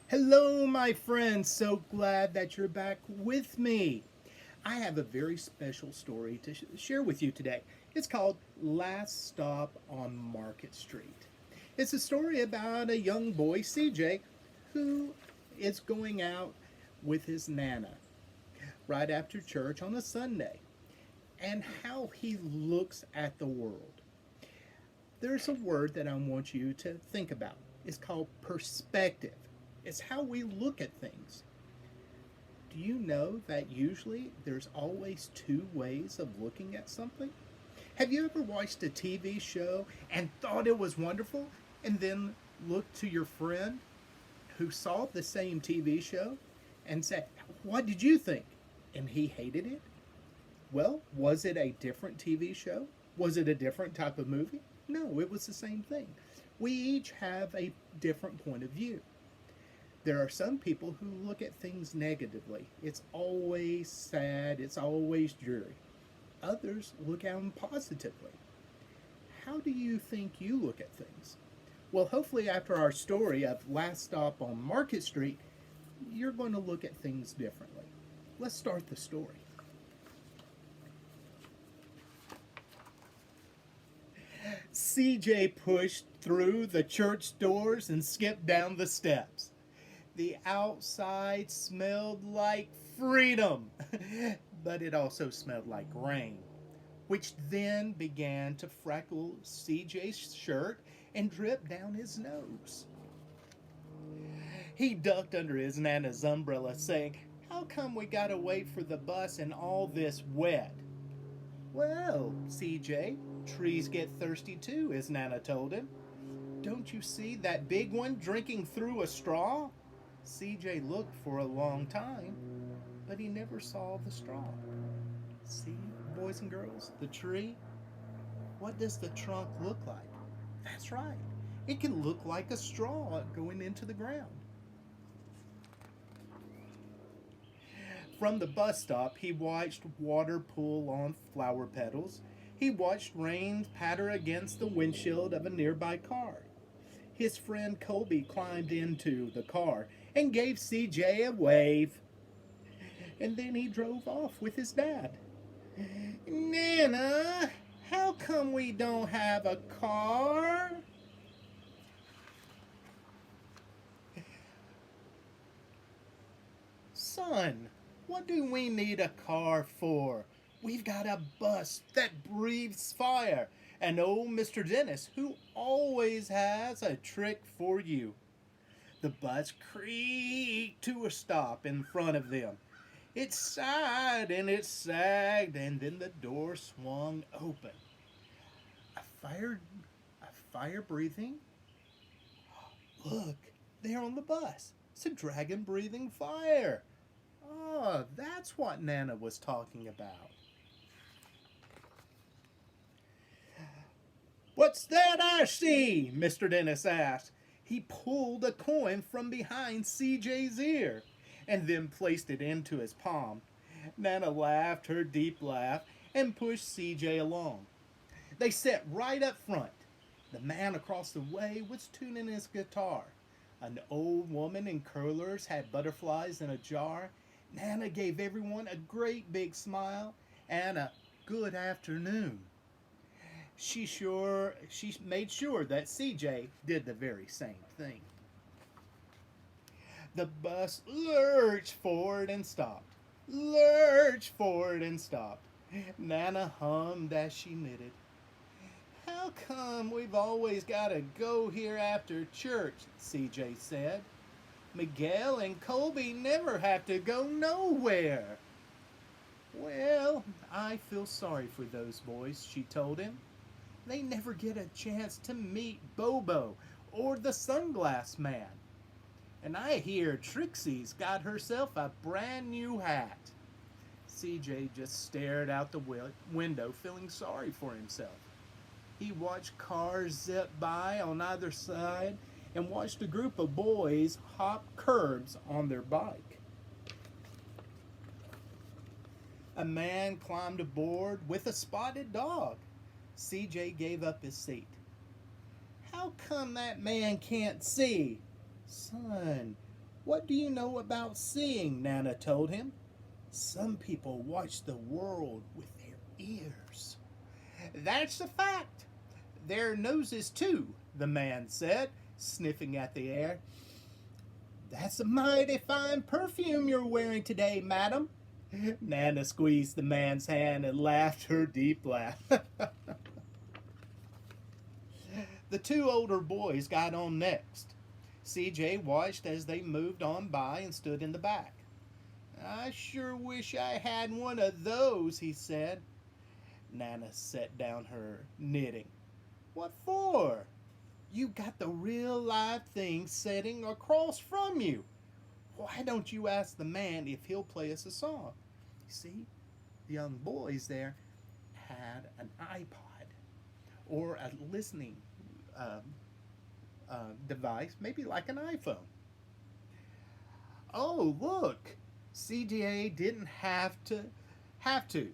Hello, my friends. So glad that you're back with me. I have a very special story to share with you today. It's called Last Stop on Market Street. It's a story about a young boy, CJ, who is going out with his Nana right after church on a Sunday and how he looks at the world. There's a word that I want you to think about. It's called perspective. It's how we look at things. Do you know that usually there's always two ways of looking at something? Have you ever watched a TV show and thought it was wonderful and then looked to your friend who saw the same TV show and said, "What did you think?" And he hated it? Well, was it a different TV show? Was it a different type of movie? No, it was the same thing. We each have a different point of view. There are some people who look at things negatively. It's always sad, it's always dreary. Others look at them positively. How do you think you look at things? Well, hopefully, after our story of Last Stop on Market Street, you're going to look at things differently. Let's start the story. CJ pushed through the church doors and skipped down the steps. The outside smelled like freedom, but it also smelled like rain, which then began to freckle CJ's shirt and drip down his nose. He ducked under his Nana's umbrella, saying, "How come we gotta wait for the bus and all this wet?" "Well, CJ, trees get thirsty too," his Nana told him. "Don't you see that big one drinking through a straw?" CJ looked for a long time, but he never saw the straw. See, boys and girls, the tree? What does the trunk look like? That's right. It can look like a straw going into the ground. From the bus stop, he watched water pool on flower petals. He watched rain patter against the windshield of a nearby car. His friend Colby climbed into the car and gave CJ a wave. And then he drove off with his dad. "Nana, how come we don't have a car?" "Son, what do we need a car for? We've got a bus that breathes fire, and old Mr. Dennis, who always has a trick for you." The bus creaked to a stop in front of them. It sighed and it sagged, and then the door swung open. A fire, a fire breathing. Look, there on the bus. It's a dragon breathing fire. Oh, that's what Nana was talking about. "What's that I see?" Mr. Dennis asked. He pulled a coin from behind CJ's ear and then placed it into his palm. Nana laughed her deep laugh and pushed CJ along. They sat right up front. The man across the way was tuning his guitar. An old woman in curlers had butterflies in a jar. Nana gave everyone a great big smile and a good afternoon. She made sure that CJ did the very same thing. The bus lurched forward and stopped. Lurched forward and stopped. Nana hummed as she knitted. "How come we've always got to go here after church?" CJ said. "Miguel and Colby never have to go nowhere." "Well, I feel sorry for those boys," she told him. "They never get a chance to meet Bobo or the Sunglass Man. And I hear Trixie's got herself a brand new hat." CJ just stared out the window, feeling sorry for himself. He watched cars zip by on either side and watched a group of boys hop curbs on their bike. A man climbed aboard with a spotted dog. CJ gave up his seat. "How come that man can't see?" "Son, What do you know about seeing? Nana told him. Some people watch the world with their ears. That's a fact. Their noses, too, the man said, sniffing at the air. That's a mighty fine perfume you're wearing today, madam. Nana squeezed the man's hand and laughed her deep laugh. The two older boys got on next. CJ watched as they moved on by and stood in the back. I sure wish I had one of those, he said. Nana set down her knitting. What for? You got the real live thing sitting across from you. Why don't you ask the man if he'll play us a song? You see, the young boys there had an iPod or a listening device, maybe like an iPhone. Oh, look, CJ didn't have to.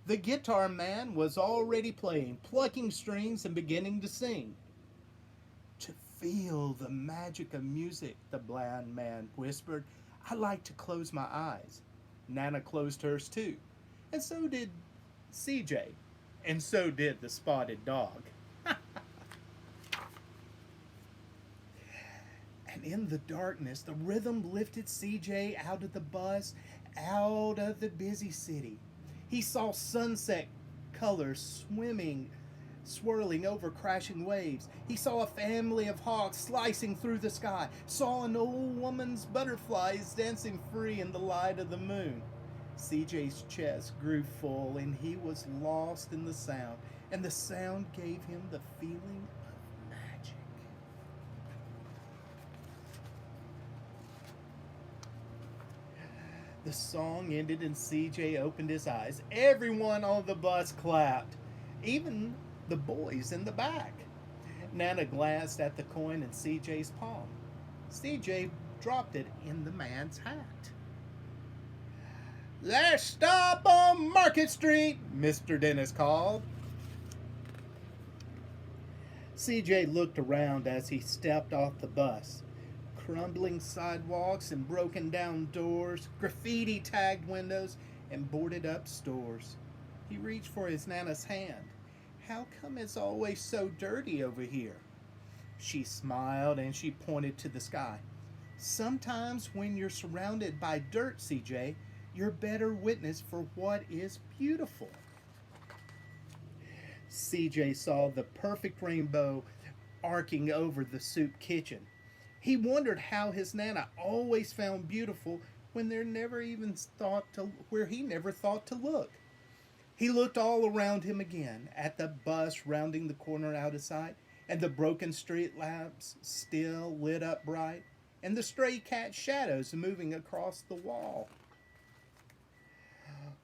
The guitar man was already playing, plucking strings and beginning to sing. To feel the magic of music, the blind man whispered, I like to close my eyes. Nana closed hers too, and so did CJ, and so did the spotted dog. And in the darkness, the rhythm lifted CJ out of the bus, out of the busy city. He saw sunset colors swirling over crashing waves. He saw a family of hawks slicing through the sky, saw an old woman's butterflies dancing free in the light of the moon. CJ's chest grew full and he was lost in the sound, and the sound gave him the feeling of magic. The song ended and CJ opened his eyes. Everyone on the bus clapped, even the boys in the back. Nana glanced at the coin in CJ's palm. CJ dropped it in the man's hat. Let's stop on Market Street, Mr. Dennis called. CJ looked around as he stepped off the bus. Crumbling sidewalks and broken down doors, graffiti tagged windows, and boarded up stores. He reached for his Nana's hand. How come it's always so dirty over here? She smiled and she pointed to the sky. Sometimes when you're surrounded by dirt, CJ, you're a better witness for what is beautiful. CJ saw the perfect rainbow arcing over the soup kitchen. He wondered how his Nana always found beautiful when where he never thought to look. He looked all around him again, at the bus rounding the corner out of sight, and the broken street lamps still lit up bright, and the stray cat shadows moving across the wall.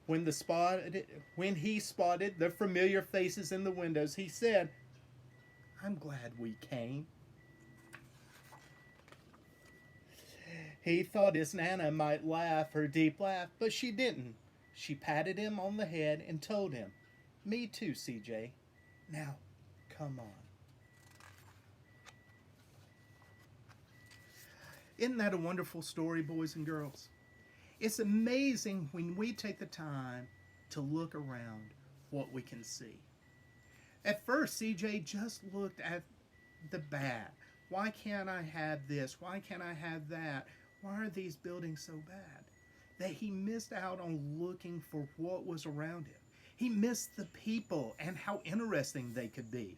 When he spotted the familiar faces in the windows, he said, I'm glad we came. He thought his Nana might laugh her deep laugh, but she didn't. She patted him on the head and told him, Me too, CJ. Now, come on. Isn't that a wonderful story, boys and girls? It's amazing when we take the time to look around what we can see. At first, CJ just looked at the bad. Why can't I have this? Why can't I have that? Why are these buildings so bad? That he missed out on looking for what was around him. He missed the people and how interesting they could be.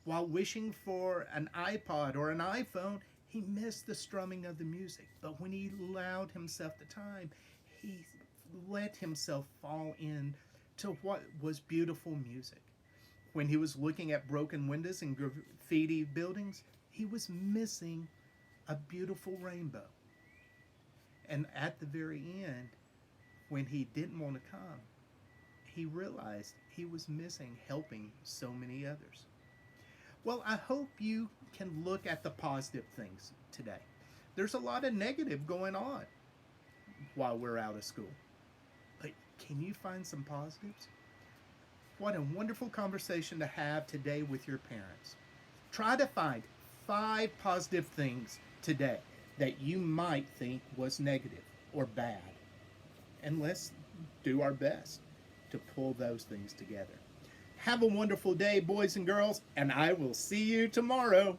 While wishing for an iPod or an iPhone, he missed the strumming of the music. But when he allowed himself the time, he let himself fall into what was beautiful music. When he was looking at broken windows and graffiti buildings, he was missing a beautiful rainbow. And at the very end, when he didn't want to come, he realized he was missing helping so many others. Well, I hope you can look at the positive things today. There's a lot of negative going on while we're out of school. But can you find some positives? What a wonderful conversation to have today with your parents. Try to find 5 positive things today that you might think was negative or bad. And let's do our best to pull those things together. Have a wonderful day, boys and girls, and I will see you tomorrow.